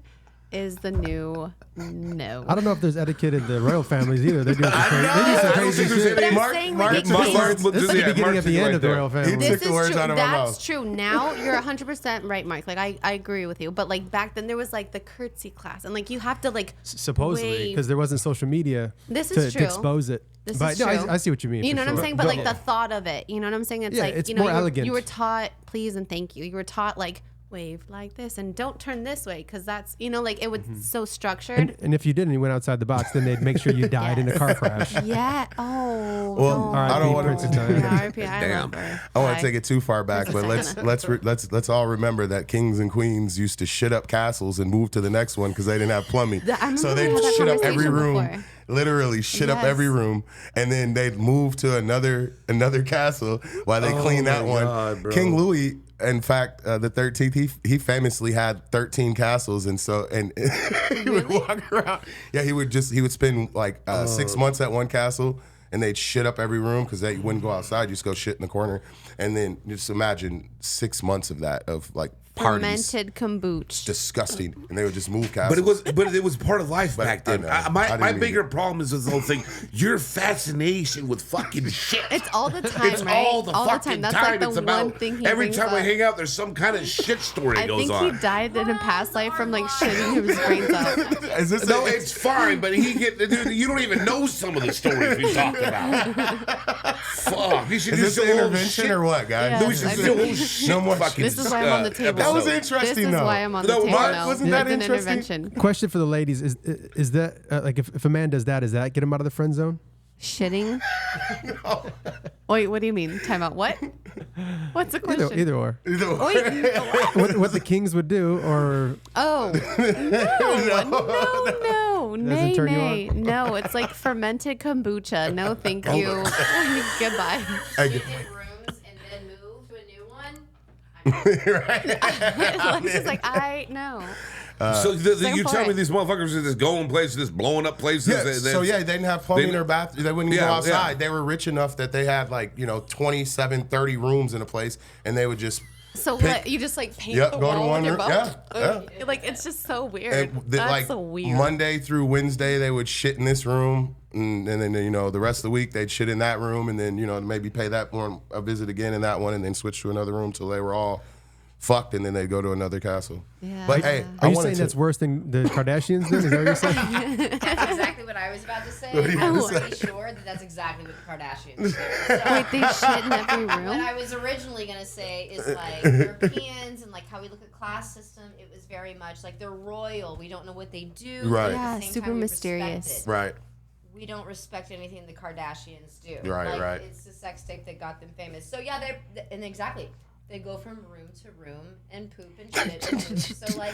is the new no. I don't know if there's etiquette in the royal families either. They're doing some crazy shit. But I'm saying, like, This is the beginning at the end of the royal family. He took the words out of my mouth. That's true. Now you're 100% right, Mark. Like I agree with you. But like back then there was like the curtsy class, and like you have to like supposedly because there wasn't social media to expose it. This is true. I see what you mean. You know what I'm saying? But like the thought of it, you know what I'm saying? It's like, it's you know, more elegant. You were taught please and thank you. You were taught like wave like this and don't turn this way because that's, you know, like it was so structured. And if you didn't, you went outside the box, then they'd make sure you died in a car crash. Yeah. Oh. Well, no. I don't want Princess to. Diana. Damn. I want to take it too far back, but let's all remember that kings and queens used to shit up castles and move to the next one because they didn't have plumbing. So they'd shit up every room. Before. Literally shit up every room, and then they'd move to another castle while they clean that one. God, King Louis, in fact, the 13th, he famously had 13 castles, and he would walk around. Yeah, he would spend like 6 months at one castle, and they'd shit up every room because they wouldn't go outside. You just go shit in the corner, and then just imagine 6 months of that of like parties. Fermented kombucha. Disgusting, and they would just move castles. But it was part of life back then. My bigger it. problem is this whole thing. Your fascination with fucking shit. It's all the time, it's right? all the fucking That's time. like the It's one about thing he every brings time we up. hang out, there's some kind of shit story I goes think on. he died in a past life from like shitting his brains out. Is this No, it's fine, but dude, you don't even know some of the stories we talked about. Fuck, you should Is do this some an whole intervention shit. or what, guys? Yeah. We should do a whole shit. No more fucking, This is why I'm on the table. That was episode. interesting, This is though. why I'm on the No, table Mark, now. wasn't that With an interesting? intervention. Question for the ladies is that like if a man does that, get him out of the friend zone? Shitting? Wait, what do you mean? Time out. What? What's the question? Either or. Wait, What the kings would do, or oh no, nay, turn you nay, no. It's like fermented kombucha. No, thank you. Goodbye. Shifted rooms and then move to a new one. Alexa's like, I know. So Second you tell floor. me these motherfuckers are just going places, just blowing up places. Yeah, they didn't have plumbing or bath. They wouldn't even go Yeah, outside. yeah. They were rich enough that they had like 27, 30 rooms in a place, and they would just So pick- what? You just like paint Yep, the go to wall one with your room. belt? Yeah. Like it's just so weird. and That's like so weird. Monday through Wednesday they would shit in this room, and then the rest of the week they'd shit in that room, and then maybe pay that one a visit again in that one, and then switch to another room till they were all fucked, and then they'd go to another castle. Yeah. But hey, are you saying that's worse than the Kardashians? Then is that what you're saying? That's exactly what I was about to say. What are you I'm gonna pretty sure that's exactly what the Kardashians do. So, Wait, they shit in every what room? I was originally going to say is like Europeans and like how we look at class system, it was very much like they're royal. We don't know what they do. Right. but at Yeah, the same super time, we respect mysterious. it. right. We don't respect anything the Kardashians do. Right, like, right. It's the sex tape that got them famous. So yeah, they go from room to room and poop and shit and move. So like,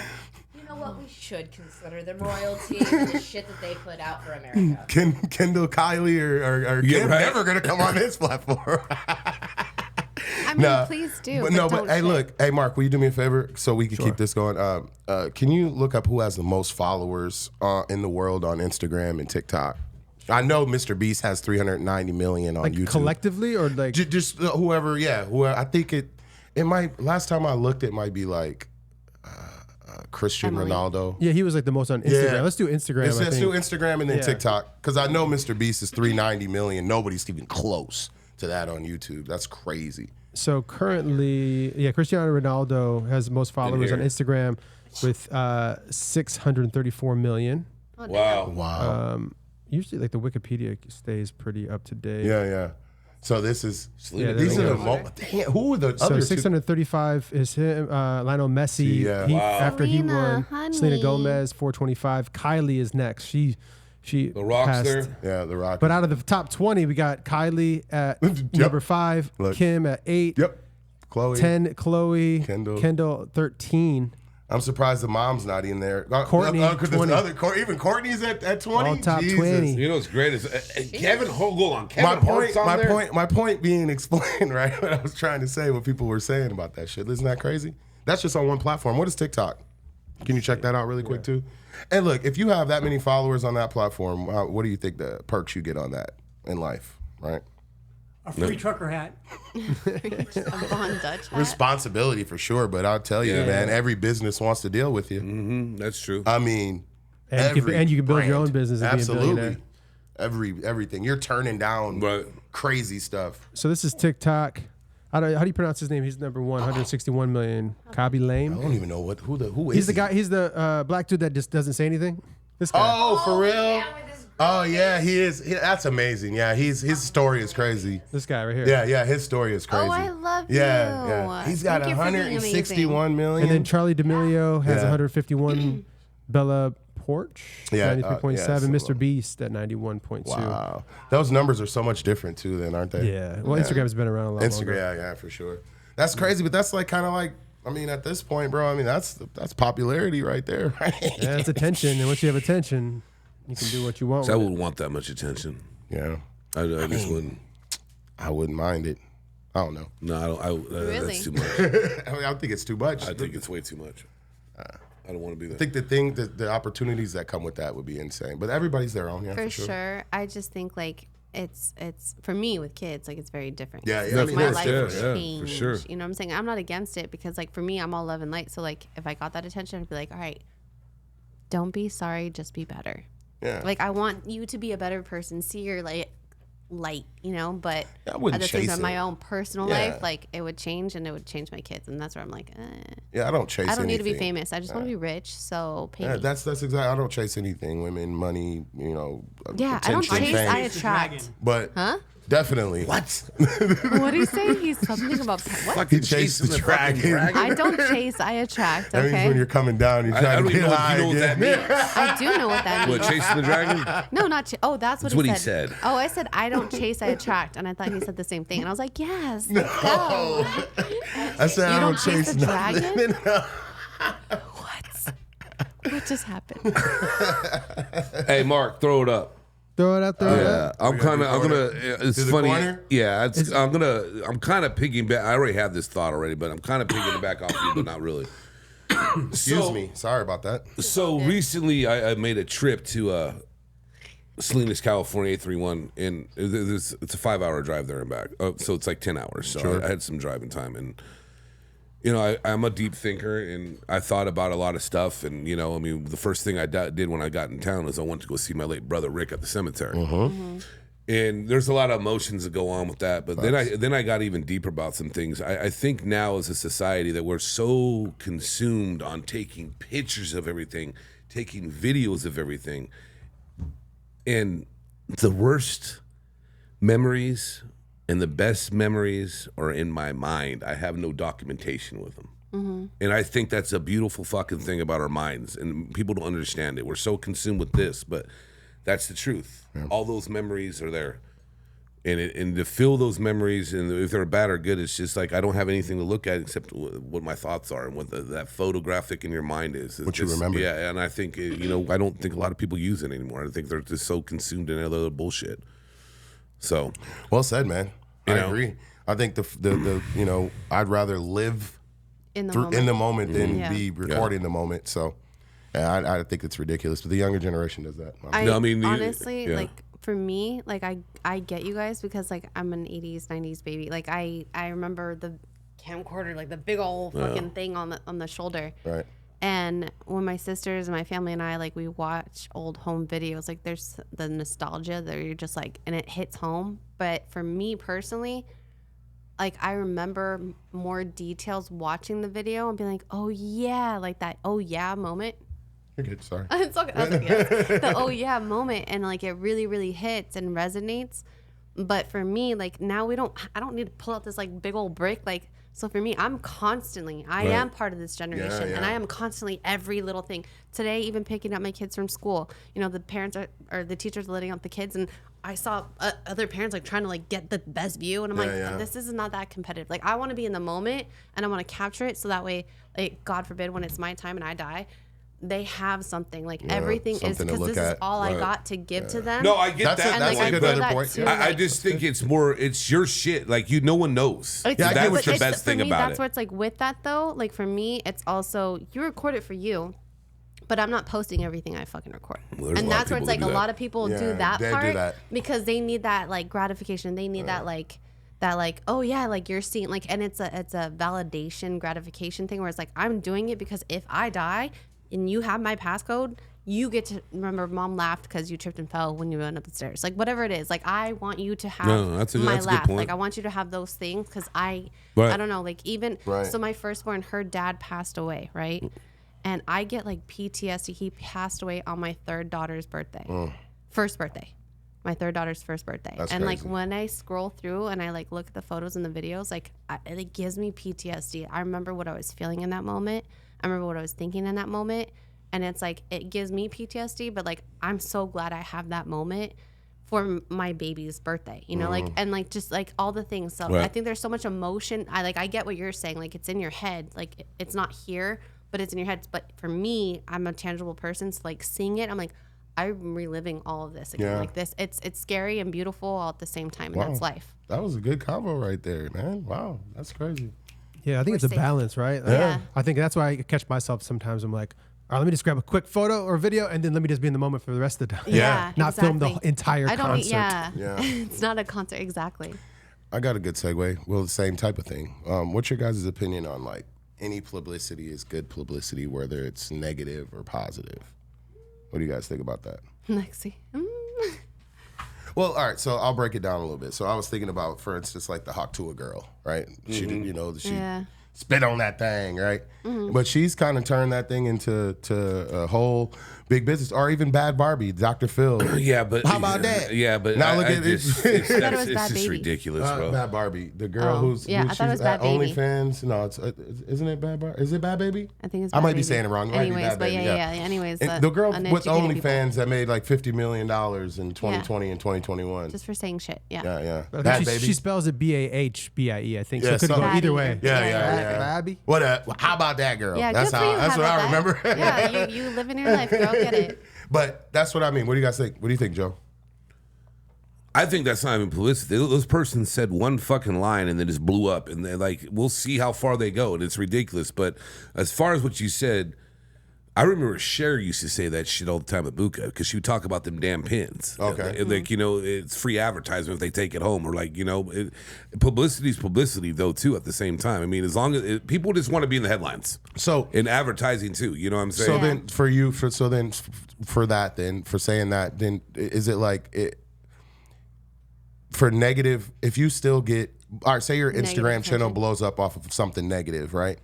you know what? We should consider them royalty and the shit that they put out for America. Kendall, Kylie, or Yeah, Kim right. never gonna come on this platform. I mean, please do. But don't hey, shit. look, hey, Mark, will you do me a favor so we can keep this going? Can you look up who has the most followers in the world on Instagram and TikTok? I know Mr. Beast has 390 million on Like YouTube. collectively or like Just whoever, whoever. I think it might, last time I looked, it might be like Cristiano Ronaldo. Yeah, he was like the most on Instagram. Yeah. Let's do Instagram. Let's do Instagram and then Yeah. TikTok. Because I know Mr. Beast is 390 million. Nobody's even close to that on YouTube. That's crazy. So currently, Cristiano Ronaldo has the most followers on Instagram with 634 million. Oh, Wow. Usually, like the Wikipedia stays pretty up to date. Yeah. So this is, Yeah, these there are we the, go. damn, who are the So other 635 is him. Lionel Messi. Yeah. After he Selena, won, honey. Selena Gomez 425. Kylie is next. She The Rock's passed. there. two? Yeah, The Rock. But out of the top 20, we got Kylie at number 5, Look. Kim at 8, Yep. Chloe. 10 Chloe, Kendall. 13. I'm surprised the mom's not in there. Courtney, 20. Even Courtney's at 20. All top Jesus. 20. You know what's great is Kevin Hart's on there. My point being explained, right? What I was trying to say, what people were saying about that shit. Isn't that crazy? That's just on one platform. What is TikTok? Can you check that out really quick too? And look, if you have that many followers on that platform, what do you think the perks you get on that in life, right? A free trucker hat. A Von Dutch hat. Responsibility for sure, but I'll tell you, man, every business wants to deal with you. Mm-hmm, that's true. I mean, And you can build your own business and be a absolutely. billionaire. Everything. You're turning down crazy stuff. So this is TikTok. How do you pronounce his name? He's number 1, 161 million. Kabi I Lame. don't even know who is He's the he? guy. He's the black dude that just doesn't say anything. This guy. Oh, for real? Oh yeah, he is. That's amazing. Yeah, his story is crazy. This guy right here. Yeah, his story is crazy. Oh, I love Yeah. you. He's got Thank you for being 161 million. And then Charlie D'Amelio has Yeah. 151. Bella Porch, Yeah, 93.7. so Mr. Beast at 91.2. Wow, those numbers are so much different too, then, aren't they? Yeah. Well, Instagram's been around a lot longer. Instagram, yeah, for sure. That's crazy, but that's like kind of like, I mean, at this point, bro, I mean, that's popularity right there, right? Yeah, it's attention, and once you have attention, you can do what you want. So I with it. wouldn't want that much attention. Yeah, I just wouldn't. I wouldn't mind it. I don't know. No, I don't. Really? That's too much. I mean, I think it's too much. I think it's way too much. I don't want to be there. I think the opportunities that come with that would be insane. But everybody's their own, yeah, For for sure. sure. I just think like it's for me with kids, like it's very different. Yeah, It's yeah, like, of my course, life yeah, will yeah, for change. sure. You know what I'm saying? I'm not against it because like for me, I'm all love and light. So like if I got that attention, I'd be like, all right, don't be sorry, just be better. Yeah. Like I want you to be a better person, see your light, you know, but I at wouldn't the same chase time, it. my own personal Yeah. life, like it would change and it would change my kids. And that's where I'm like, Yeah, I don't chase I don't need to be anything. famous. I just want to be rich. So pay Yeah, me. that's exactly. I don't chase anything. Women, money, Yeah, I don't attention, chase, fame. I attract. But Huh? definitely. What? What do you say? He's something about what? Fucking chasing the fucking dragon. I don't chase, I attract. That means when Okay, you're coming down, you're I trying don't to even get know high if you know what that again. means. I do know what that What, means. chasing the dragon? No, not. Oh, that's what, That's what he he said. said. Oh, I said I don't chase, I attract, and I thought he said the same thing, and I was like, yes, let's go. I said You I don't don't chase chase the nothing. What? What just happened? Hey, Mark, throw it up. Throw it out there. Yeah, I'm gonna. It's To the funny. corner? Yeah, I'm kind of pigging. I already have this thought already, but I'm kind of pigging back off you, but not really. Excuse me. Sorry about that. So recently, I made a trip to Salinas, California, 831, and it's a 5-hour drive there and back. So it's like 10 hours. So I had some driving time, and you know, I'm a deep thinker, and I thought about a lot of stuff. And you know, I mean, the first thing I did when I got in town was I went to go see my late brother Rick at the cemetery. And there's a lot of emotions that go on with that. But then I got even deeper about some things. I think now as a society that we're so consumed on taking pictures of everything, taking videos of everything, and the worst memories and the best memories are in my mind. I have no documentation with them. And I think that's a beautiful fucking thing about our minds. And people don't understand it. We're so consumed with this, but that's the truth. Yeah. All those memories are there. And to feel those memories, and if they're bad or good, it's just like I don't have anything to look at except what my thoughts are and what that photographic in your mind is. What you remember. Yeah, and I think, you know, I don't think a lot of people use it anymore. I think they're just so consumed in other bullshit. So. Well said, man. I You know? agree. I think the you know, I'd rather live In the through moment. in the moment than Yeah. be recording the moment. So yeah, I think it's ridiculous. But the younger generation does that. I No, I mean, honestly, yeah. like for me, like I get you guys because like I'm an 80s, 90s baby. Like I remember the camcorder, like the big old fucking thing on the shoulder. Right. And when my sisters and my family and I, like, we watch old home videos, like there's the nostalgia that you're just like, and it hits home. But for me personally, like I remember more details watching the video and being like, oh yeah, like that oh yeah moment. You're good, sorry. It's okay. I was like, yes. The oh yeah moment, and like it really, really hits and resonates. But for me, like now I don't need to pull out this like big old brick. Like, so for me, I'm constantly, I am part of this generation, and I am constantly every little thing. Today, even picking up my kids from school, you know, the parents or the teachers are letting out the kids, and I saw other parents like trying to like get the best view, and I'm this is not that competitive. Like I want to be in the moment, and I want to capture it, so that way, like God forbid, when it's my time and I die, they have something. Like everything is, because this is all I got to give to them. No, I get that. That's a good other point. I just think it's more, it's your shit. Like no one knows. That's the best thing about it. That's what's like with that though. Like for me, it's also, you record it for you, but I'm not posting everything I fucking record. Well, and that's where it's like a lot of people do that they part do that. because they need that like gratification. They need that like oh yeah, like you're seeing like, and it's a validation gratification thing where it's like I'm doing it because if I die and you have my passcode, you get to remember mom laughed because you tripped and fell when you went up the stairs. Like whatever it is, like I want you to have that's a my good laugh. point. Like I want you to have those things because I don't know, like even so my firstborn, her dad passed away, right? And I get like PTSD. He passed away on my third daughter's birthday. First birthday. My third daughter's first birthday. That's and crazy. like when I scroll through and I like look at the photos and the videos, like it gives me PTSD. I remember what I was feeling in that moment. I remember what I was thinking in that moment. And it's like, it gives me PTSD, but like, I'm so glad I have that moment for my baby's birthday, you know, like, and like, just like all the things. So I think there's so much emotion. I get what you're saying. Like it's in your head, like it's not here, but it's in your head. But for me, I'm a tangible person. So like seeing it, I'm like, I'm reliving all of this again. Like this, it's scary and beautiful all at the same time. And that's life. That was a good combo right there, man. Wow. That's crazy. Yeah, I think it's a balance, right? Like, I think that's why I catch myself sometimes. I'm like, all right, let me just grab a quick photo or video, and then let me just be in the moment for the rest of the time. Not film the entire concert. It's not a concert, exactly. I got a good segue. Well, the same type of thing. What's your guys' opinion on like any publicity is good publicity, whether it's negative or positive? What do you guys think about that? Lexi. Well, all right, so I'll break it down a little bit. So I was thinking about, for instance, like the Hawktua girl, right? She did, you know, she spit on that thing, right? But she's kind of turned that thing into a whole big business, or even Bad Barbie, Dr. Phil. Yeah, but how about that? Yeah, but now look at it. It's just ridiculous, bro. Bad Barbie, the girl who's I thought it was Bad Baby. OnlyFans. No, it's isn't it Bad Barbie? Is it Bad Baby? I think it's. I might be saying it wrong. It Anyways, might be Bad but Baby. Anyways, the girl with uneducated OnlyFans people. that made like $50 million in 2020 and 2021. Just for saying shit. Yeah. I Bad think Baby. she spells it BAHBIE, I think. Yeah, So it could go something. either way. Yeah. Babby. What? How about that girl? Yeah, that's good for you. That's How what about I remember. Yeah, you living your life, girl. Get it. But that's what I mean. What do you guys think? What do you think, Joe? I think that's not even publicity. Those persons said one fucking line and then just blew up, and they're like, we'll see how far they go, and it's ridiculous. But as far as what you said, I remember Cher used to say that shit all the time at Buka because she would talk about them damn pins. Okay. Like, you know, it's free advertisement if they take it home, or like, you know, publicity's publicity though too at the same time. I mean, as long as people just want to be in the headlines. So in advertising too, you know what I'm saying? So then for you, for saying that, then is it like it for negative? If you still get, all right, say your Negative Instagram channel attention. blows up off of something negative, right?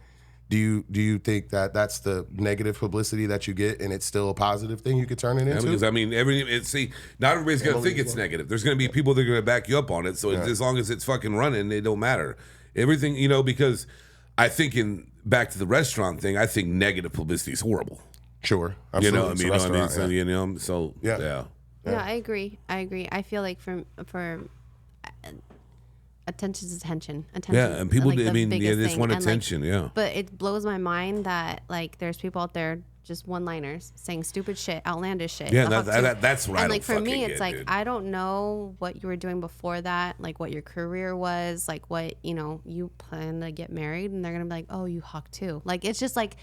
Do you think that that's the negative publicity that you get, and it's still a positive thing you could turn it into? Because I mean, not everybody's gonna think it's negative. There's gonna be people that are gonna back you up on it. So it's, as long as it's fucking running, it don't matter. Everything, you know, because I think back to the restaurant thing, I think negative publicity is horrible. Sure, You absolutely. know, I mean, It's a restaurant, so yeah. No, I agree. I feel like for attention is attention. Yeah, and people, like, I mean, the they biggest just thing. want And, attention, yeah. But it blows my mind that like there's people out there just one-liners saying stupid shit, outlandish shit. Yeah, the that's what I And don't like for me, fucking it's get, like dude. I don't know what you were doing before that, like what your career was, like what you plan to get married, and they're gonna be like, oh, you huck too. Like it's just like,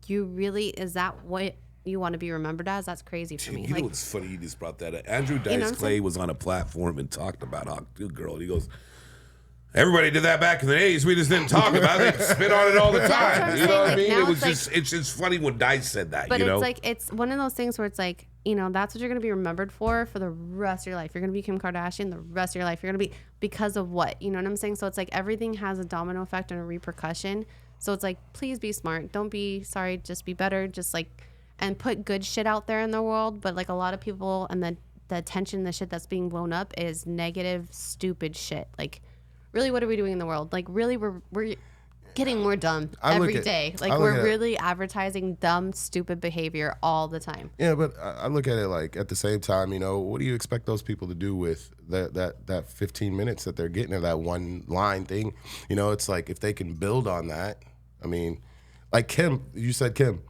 you really is that what you want to be remembered as, that's crazy for me. You know what's funny? You just brought that up. Andrew Dice Clay was on a platform and talked about Hawk Girl. He goes, everybody did that back in the days. We just didn't talk about it. They spit on it all the time. You know what I mean? It was it's just funny when Dice said that. But you know? it's one of those things where it's like, that's what you're going to be remembered for the rest of your life. You're going to be Kim Kardashian the rest of your life. You're going to be because of what? You know what I'm saying? So it's like everything has a domino effect and a repercussion. So it's like, please be smart. Don't be sorry. Just be better. Just and put good shit out there in the world. But like a lot of people and the attention, the shit that's being blown up is negative, stupid shit. Like, really, what are we doing in the world? Like, really, we're getting more dumb every day. Like, we're really advertising dumb, stupid behavior all the time. Yeah, but I look at it like at the same time, what do you expect those people to do with that 15 minutes that they're getting, or that one line thing? It's like if they can build on that. I mean, like Kim, you said Kim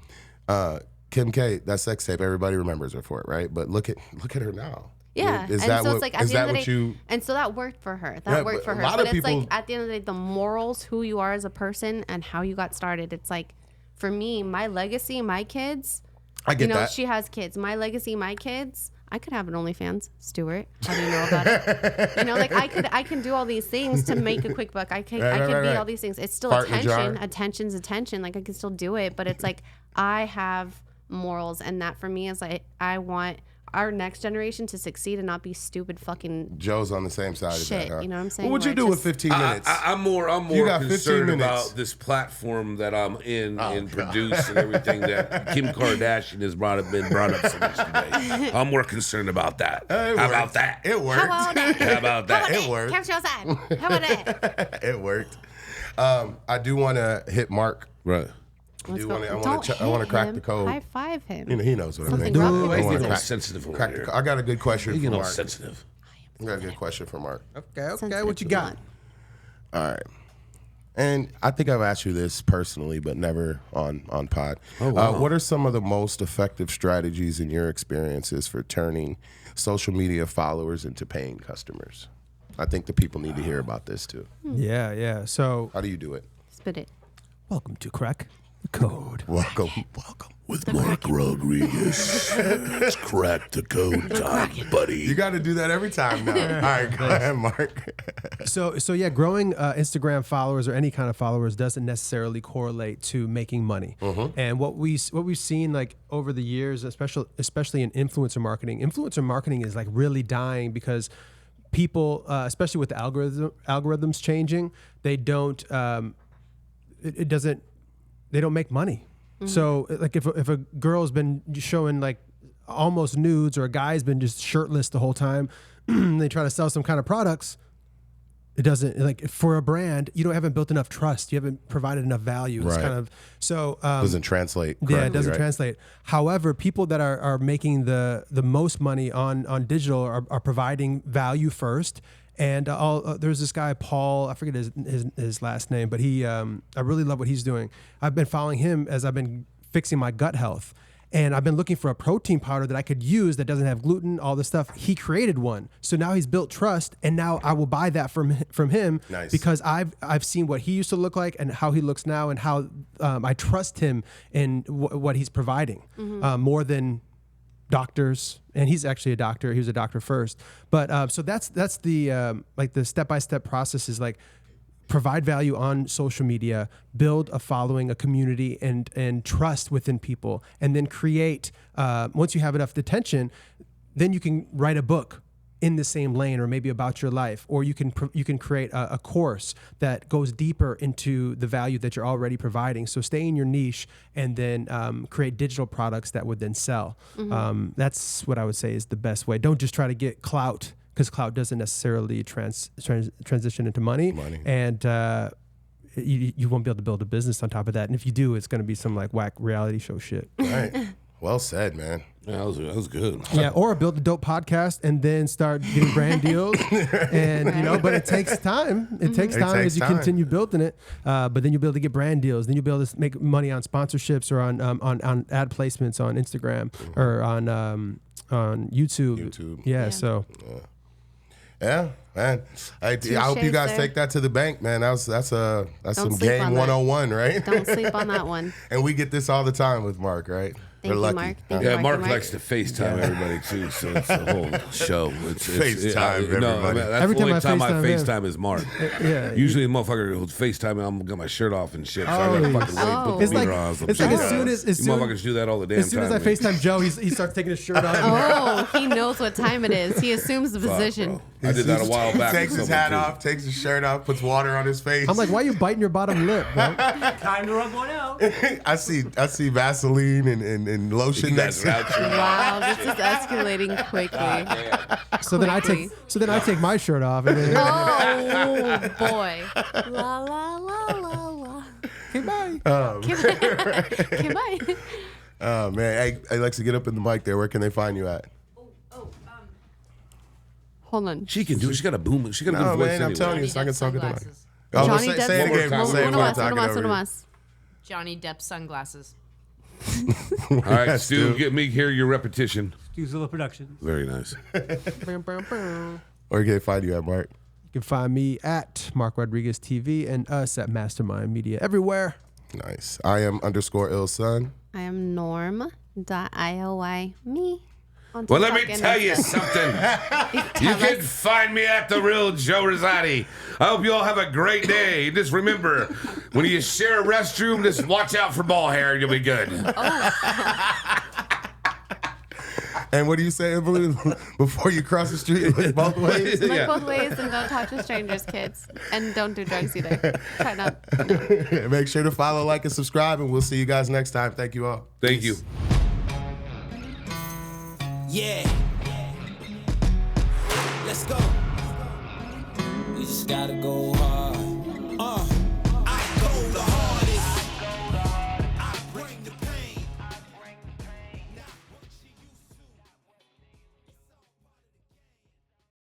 K, that sex tape, everybody remembers her for it, right? But look at her now. Yeah, is that what you? And so that worked for her. That worked for her. But it's like at the end of the day, the morals, who you are as a person, and how you got started. It's like, for me, my legacy, my kids. I get that. She has kids. My legacy, my kids. I could have an OnlyFans, Stuart. How do you know about it? Like I can do all these things to make a quick buck. I can be all these things. It's still attention. Attention's attention. Like I can still do it, but it's like I have morals, and that for me is like I want our next generation to succeed and not be stupid fucking Joe's on the same side shit, of that, huh? You know what I'm saying? What would you do with 15 minutes? I'm more concerned about this platform that I'm in and produce and everything that Kim Kardashian has been brought up so much today. I'm more concerned about that. How about that? It worked. How about that? It worked. Capture outside. How about that? It worked. I do want to hit Mark. Right. I want to crack the code. High five him. He knows what I mean. I got a good question for Mark. Sensitive. I got a good question for Mark. Okay. What you got? All right. And I think I've asked you this personally, but never on pod. Oh, wow. What are some of the most effective strategies in your experiences for turning social media followers into paying customers? I think the people need to hear about this too. Yeah. So how do you do it? Spit it. Welcome to Crack the Code. Welcome. With Mark Rodriguez. Let's crack the code time, buddy. You got to do that every time now. All right, go ahead, Mark. So yeah, growing Instagram followers or any kind of followers doesn't necessarily correlate to making money. And what we've seen like over the years, especially in influencer marketing is like really dying because people, especially with the algorithms changing, they don't they don't make money. So like if a girl's been showing like almost nudes, or a guy's been just shirtless the whole time, they try to sell some kind of products. It doesn't, like, for a brand, you haven't built enough trust. You haven't provided enough value. It's kind of doesn't translate. Yeah, it doesn't translate. However, people that are making the most money on digital are providing value first. And there's this guy, Paul, I forget his last name, but I really love what he's doing. I've been following him as I've been fixing my gut health. And I've been looking for a protein powder that I could use that doesn't have gluten, all this stuff. He created one. So now he's built trust, and now I will buy that from him. Nice. Because I've seen what he used to look like and how he looks now, and how I trust him in what he's providing more than doctors. And he's actually a doctor. He was a doctor first. But so that's the like the step-by-step process is like, provide value on social media, build a following, a community, and trust within people, and then create. Once you have enough attention, then you can write a book in the same lane, or maybe about your life, or you can create a course that goes deeper into the value that you're already providing. So stay in your niche, and then create digital products that would then sell. That's what I would say is the best way. Don't just try to get clout, because clout doesn't necessarily transition into money. And you won't be able to build a business on top of that. And if you do, it's going to be some like whack reality show shit. Right. Well said, man. Yeah, that was good. Yeah, or build a dope podcast and then start getting brand deals. And but it takes time. It takes time as you continue building it. But then you'll be able to get brand deals. Then you'll be able to make money on sponsorships, or on ad placements on Instagram, or on YouTube. Yeah. So. Yeah, man. I hope you guys take that to the bank, man. That's some game 101, right? Don't sleep on that one. And we get this all the time with Mark, right? Thank you, lucky. Mark. Thank Yeah, you, Mark likes to FaceTime everybody too, so it's a whole show. FaceTime no, everybody. that's Every the only time time I I FaceTime FaceTime is Mark. Yeah. Usually, the motherfucker will FaceTime and I'm got my shirt off and shit. So I gotta Oh. fucking wait, put the It's like- meter on. some it's like shit. as soon as- You motherfuckers do that all the damn As soon as I time, man. FaceTime Joe, he starts taking his shirt off. Oh, he knows what time it is. He assumes the Fuck, position. bro. I did that a while back. Takes with his someone, hat too. off, takes his shirt off, puts water on his face. I'm like, why are you biting your bottom lip, bro? Time to rub one out. I see Vaseline and lotion You next guys to are out your Wow, this is escalating quickly. So then I take my shirt off and then Oh boy. La la la la la. okay, bye. Okay, bye. Oh man, hey Alexa, get up in the mic there. Where can they find you at? Hold on. She can do it. She got a boom. She got a No good voice man, I'm anyway. telling you, Johnny so I can Depp talk to the mic. sunglasses. Oh, Johnny say, Depp. say it again. One more Say it time. when I'm One talking of us. over you. Johnny Depp sunglasses. All right, Stu, Stu. get me here your repetition. Stuzilla Productions. Very nice. Where can they find you at, Mark? You can find me at Mark Rodriguez TV and us at Mastermind Media everywhere. Nice. I am _illson. I am Norm.ioy. Me. On Well, let me TikTok and tell you Insta. something. You Tell can us. find me at The Real Joe Rosati. I hope you all have a great day. Just remember, when you share a restroom, just watch out for ball hair and you'll be good. And what do you say, Emily? Before you cross the street, look both ways. Look Yeah. both ways and don't talk to strangers, kids. And don't do drugs either. Try not. No. Make sure to follow, like, and subscribe, and we'll see you guys next time. Thank you all. Thank you. Yeah. Let's go. We just gotta go